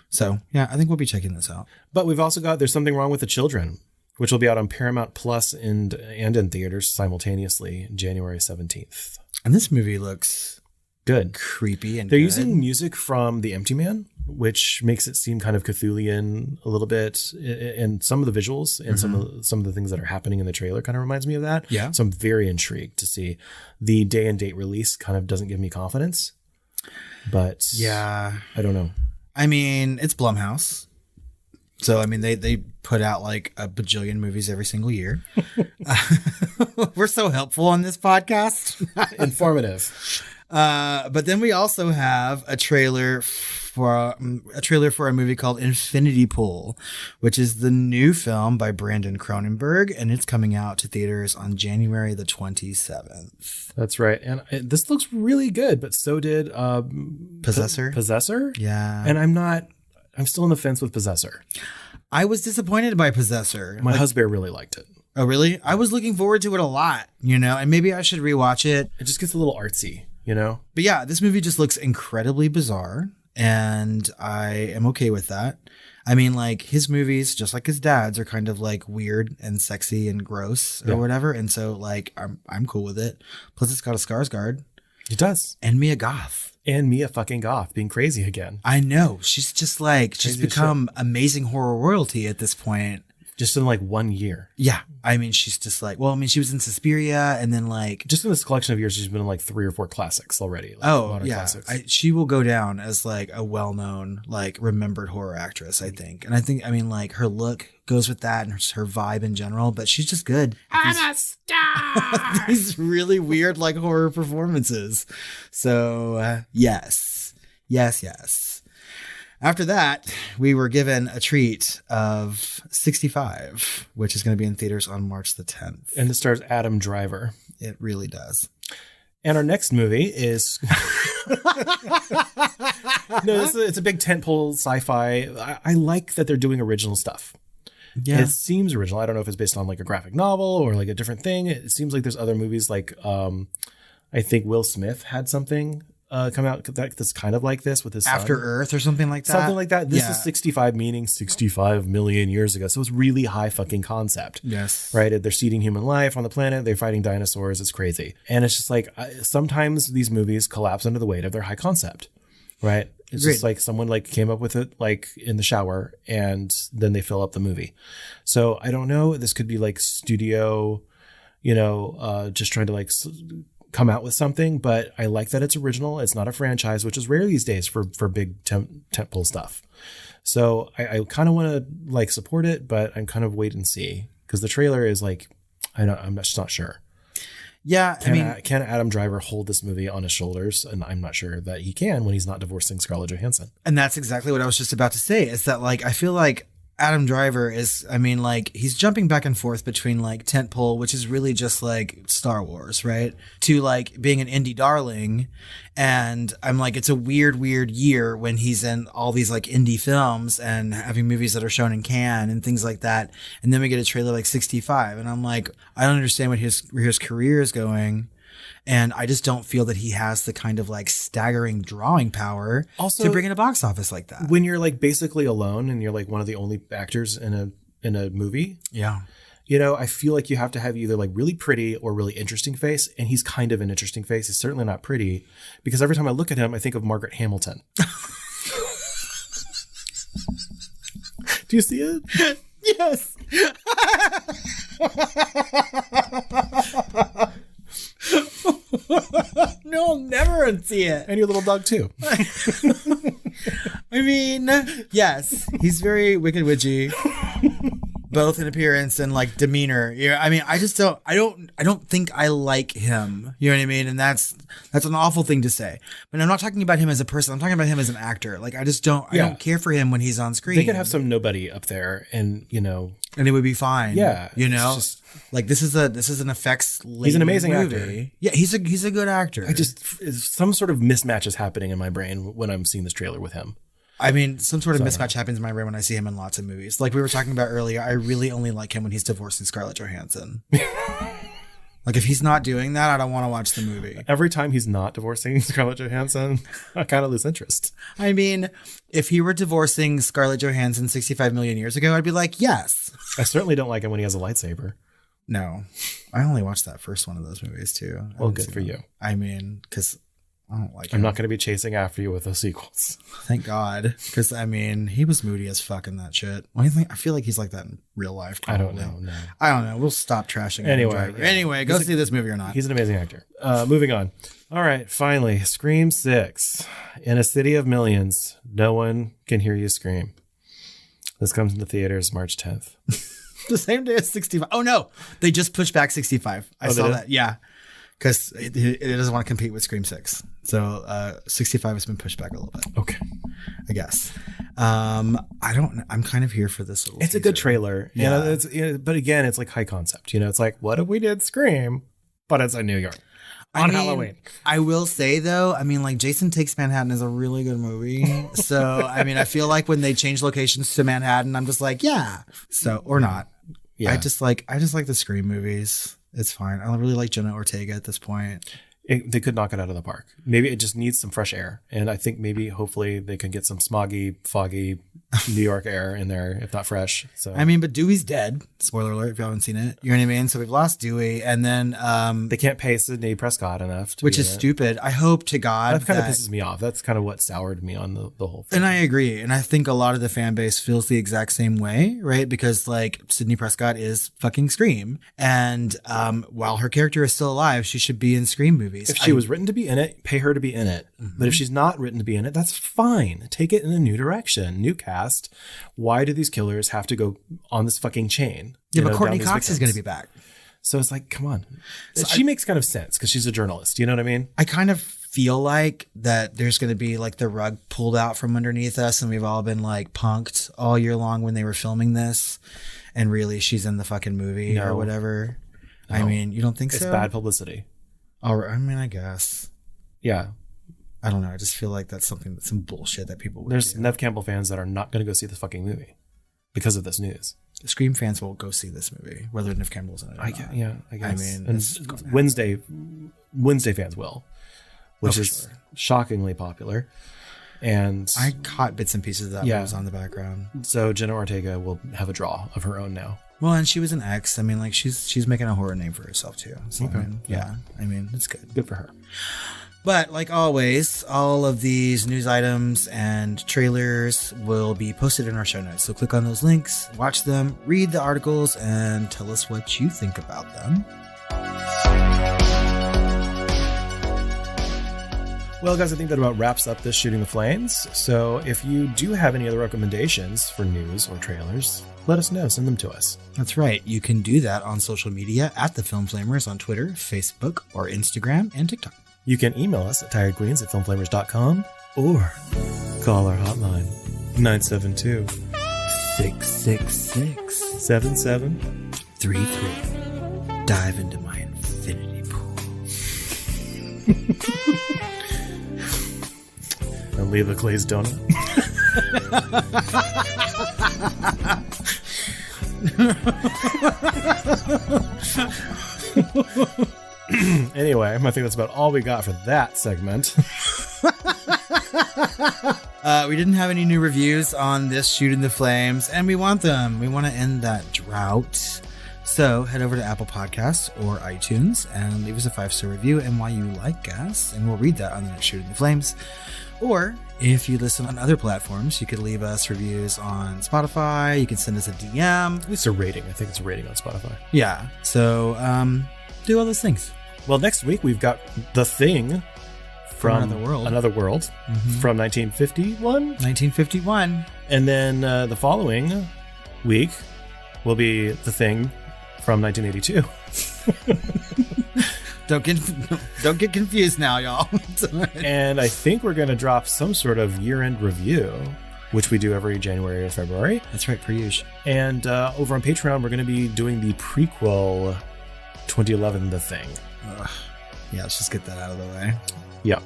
So, yeah, I think we'll be checking this out.
But we've also got There's Something Wrong with the Children, which will be out on Paramount Plus and in theaters simultaneously January 17th.
And this movie looks
good.
Creepy and
They're
good.
Using music from The Empty Man, which makes it seem kind of Cthulhian a little bit. And some of the visuals and some of the things that are happening in the trailer kind of reminds me of that.
Yeah.
So I'm very intrigued to see. The day and date release kind of doesn't give me confidence. But
yeah,
I don't know.
I mean, it's Blumhouse. So, I mean, they put out like a bajillion movies every single year. We're so helpful on this podcast.
Informative.
But then we also have a trailer for a movie called Infinity Pool, which is the new film by Brandon Cronenberg, and it's coming out to theaters on January the 27th.
That's right. And this looks really good, but so did
Possessor.
Possessor?
Yeah.
And I'm still on the fence with Possessor.
I was disappointed by Possessor.
My husband really liked it.
Oh, really? I was looking forward to it a lot, you know, and maybe I should rewatch it.
It just gets a little artsy, you know?
But yeah, this movie just looks incredibly bizarre, and I am okay with that. I mean, like, his movies, just like his dad's, are kind of like weird and sexy and gross or whatever. And so, like, I'm cool with it. Plus, it's got a Skarsgård.
It does.
And Mia Goth.
And Mia fucking Goth being crazy again.
I know. She's just like, she's
Crazy
become amazing horror royalty at this point.
Just in like 1 year.
Yeah. I mean, she's just like, well, I mean, she was in Suspiria and then like.
Just in this collection of years, she's been in like 3 or 4 classics already. Like
Oh, yeah.
Classics.
She will go down as like a well-known, like remembered horror actress, I think. And I think, I mean, like her look goes with that and her vibe in general, but she's just good.
I'm a star!
These really weird, like horror performances. So, yes. After that, we were given a treat of 65, which is going to be in theaters on March the 10th.
And it stars Adam Driver.
It really does.
And our next movie is it's a big tentpole sci-fi. I like that they're doing original stuff.
Yeah.
It seems original. I don't know if it's based on like a graphic novel or like a different thing. It seems like there's other movies like I think Will Smith had something come out that's kind of like this with his
After
son.
Earth or something like that.
Something like that. This
Yeah.
is 65, meaning 65 million years ago. So it's really high fucking concept.
Yes.
Right? They're seeding human life on the planet. They're fighting dinosaurs. It's crazy. And it's just like sometimes these movies collapse under the weight of their high concept. Right? It's
Agreed.
just like someone like came up with it like in the shower and then they fill up the movie. So I don't know. This could be like studio, just trying to like come out with something, but I like that it's original. It's not a franchise, which is rare these days for big tentpole stuff. So I kind of want to like support it, but I'm kind of wait and see because the trailer is like, I'm just not sure.
Yeah.
Can Adam Driver hold this movie on his shoulders? And I'm not sure that he can when he's not divorcing Scarlett Johansson.
And that's exactly what I was just about to say is that like, I feel like Adam Driver is, I mean, like he's jumping back and forth between like tentpole, which is really just like Star Wars, right? To like being an indie darling. And I'm like, it's a weird year when he's in all these like indie films and having movies that are shown in Cannes and things like that. And then we get a trailer like 65. And I'm like, I don't understand where his career is going. And I just don't feel that he has the kind of like staggering drawing power
also,
to bring in a box office like that.
When you're like basically alone and you're like one of the only actors in a movie.
Yeah.
I feel like you have to have either like really pretty or really interesting face. And he's kind of an interesting face. He's certainly not pretty because every time I look at him, I think of Margaret Hamilton. Do you see it?
Yes. No, I'll never unsee it.
And your little dog too.
I mean, yes, he's very Wicked Witchy, both in appearance and like demeanor. Yeah, I mean, I don't think I like him. You know what I mean? And that's an awful thing to say. But I'm not talking about him as a person. I'm talking about him as an actor. Like I don't care for him when he's on screen.
They could have some nobody up there, and
and it would be fine.
Yeah,
just, like this is an effects.
He's an amazing
movie.
actor.
Yeah, he's a good actor.
Some sort of mismatch is happening in my brain when I'm seeing this trailer with him.
I mean, some sort of mismatch happens in my brain when I see him in lots of movies. Like we were talking about earlier, I really only like him when he's divorcing Scarlett Johansson. Like if he's not doing that, I don't want to watch the movie.
Every time he's not divorcing Scarlett Johansson, I kind of lose interest.
I mean, if he were divorcing Scarlett Johansson 65 million years ago, I'd be like, yes.
I certainly don't like him when he has a lightsaber.
No, I only watched that first one of those movies too.
Well, good for you.
I mean, because I don't like him.
I'm not going to be chasing after you with the sequels.
Thank God. Because, I mean, he was moody as fuck in that shit. I feel like he's like that in real life. Probably.
I don't know. No.
I don't know. We'll stop trashing him. Anyway, go see this movie or not.
He's an amazing actor. Moving on. All right. Finally, Scream 6. In a city of millions, no one can hear you scream. This comes into theaters March 10th.
The same day as 65. Oh, no. They just pushed back 65. I saw that. Yeah. Because it doesn't want to compete with Scream 6. So 65 has been pushed back a little bit.
Okay.
I guess. I'm kind of here for this little
It's
teaser.
a good trailer.
Yeah.
But again, it's like high concept. It's like, what if we did Scream, but it's in New York on Halloween?
I will say, though, I mean, like Jason Takes Manhattan is a really good movie. So, I mean, I feel like when they change locations to Manhattan, I'm just like, yeah. So, or not. Yeah. I just like the Scream movies. It's fine. I really like Jenna Ortega at this point.
They could knock it out of the park. Maybe it just needs some fresh air. And I think hopefully they can get some smoggy, foggy New York air in there, if not fresh. So
I mean, but Dewey's dead. Spoiler alert if you haven't seen it. You know what I mean? So we've lost Dewey, and then
they can't pay Sidney Prescott enough,
which is stupid. I hope to God
that kind of pisses me off. That's kind of what soured me on the whole thing.
And I agree, and I think a lot of the fan base feels the exact same way, right? Because like Sidney Prescott is fucking Scream, and while her character is still alive, she should be in Scream movies.
If she was written to be in it, pay her to be in it. Mm-hmm. But if she's not written to be in it, that's fine. Take it in a new direction, new cast. Why do these killers have to go on this fucking chain?
Yeah, but Courtney Cox is going to be back.
So it's like, come on. So she makes kind of sense because she's a journalist. You know what I mean?
I kind of feel like that there's going to be like the rug pulled out from underneath us, and we've all been like punked all year long when they were filming this. And really, she's in the fucking movie or whatever. No. I mean, you don't think so?
It's bad publicity.
I mean, I guess.
Yeah.
I don't know. I just feel like that's some bullshit that people would
There's
do.
Nev Campbell fans that are not going to go see this fucking movie because of this news.
Scream fans will go see this movie, whether Nev Campbell's in it or not.
Yeah, I guess.
I mean,
and Wednesday fans will, which is shockingly popular. And
I caught bits and pieces of that when it was on the background.
So Jenna Ortega will have a draw of her own now.
Well, and she was an ex. I mean, like she's making a horror name for herself too. So
okay.
I mean, I mean, it's good.
Good for her.
But like always, all of these news items and trailers will be posted in our show notes. So click on those links, watch them, read the articles, and tell us what you think about them.
Well, guys, I think that about wraps up this Shooting the Flames. So if you do have any other recommendations for news or trailers, let us know. Send them to us.
That's right. You can do that on social media at The Film Flamers on Twitter, Facebook, or Instagram and TikTok.
You can email us at tiredqueens@filmflamers.com or call our hotline 972-666-7733.
Dive into my infinity pool.
And leave a glazed donut. Anyway, I think that's about all we got for that segment.
We didn't have any new reviews on this Shooting the Flames, and we want them. We want to end that drought. So head over to Apple Podcasts or iTunes and leave us a 5-star review and why you like us, and we'll read that on the next Shooting the Flames. Or if you listen on other platforms, you could leave us reviews on Spotify. You can send us a DM.
At least a rating. I think it's a rating on Spotify.
Yeah. So do all those things.
Well, next week we've got The Thing from Another World from 1951.
1951.
And then the following week will be The Thing from 1982.
Don't get confused now, y'all.
And I think we're going to drop some sort of year-end review, which we do every January or February.
That's right, per usual.
And over on Patreon, we're going to be doing the prequel 2011 The Thing.
Yeah, let's just get that out of the way.
Yeah.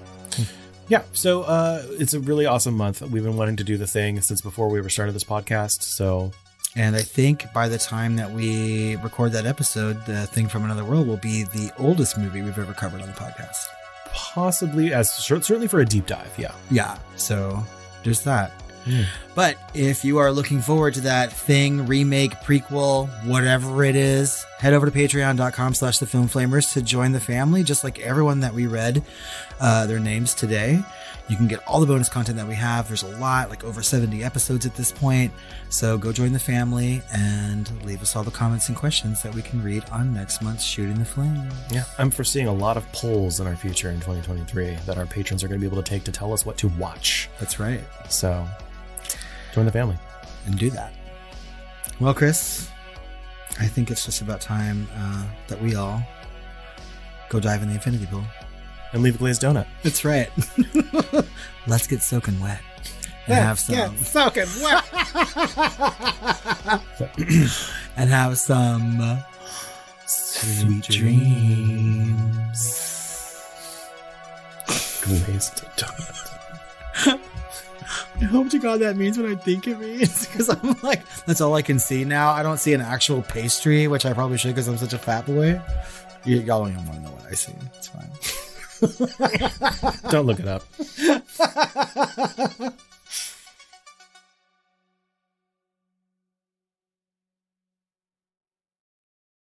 Yeah, so it's a really awesome month. We've been wanting to do The Thing since before we ever started this podcast, so...
And I think by the time that we record that episode, The Thing from Another World will be the oldest movie we've ever covered on the podcast.
Possibly, certainly for a deep dive, yeah.
Yeah, so there's that. But if you are looking forward to that Thing, remake, prequel, whatever it is, head over to patreon.com/thefilmflamers to join the family, just like everyone that we read their names today. You can get all the bonus content that we have. There's a lot, like over 70 episodes at this point. So go join the family and leave us all the comments and questions that we can read on next month's Shooting the Flames.
Yeah, I'm foreseeing a lot of polls in our future in 2023 that our patrons are going to be able to take to tell us what to watch.
That's right.
So join the family.
And do that. Well, Chris, I think it's just about time that we all go dive in the infinity pool.
And leave a glazed donut.
That's right. Let's get soaking wet. And have some...
Get soaking wet!
And have some... sweet dreams.
Glazed donut.
I hope to God that means what I think it means. Because I'm like, that's all I can see now. I don't see an actual pastry, which I probably should because I'm such a fat boy. Y'all don't even want to know what I see. It's fine.
Don't look it up.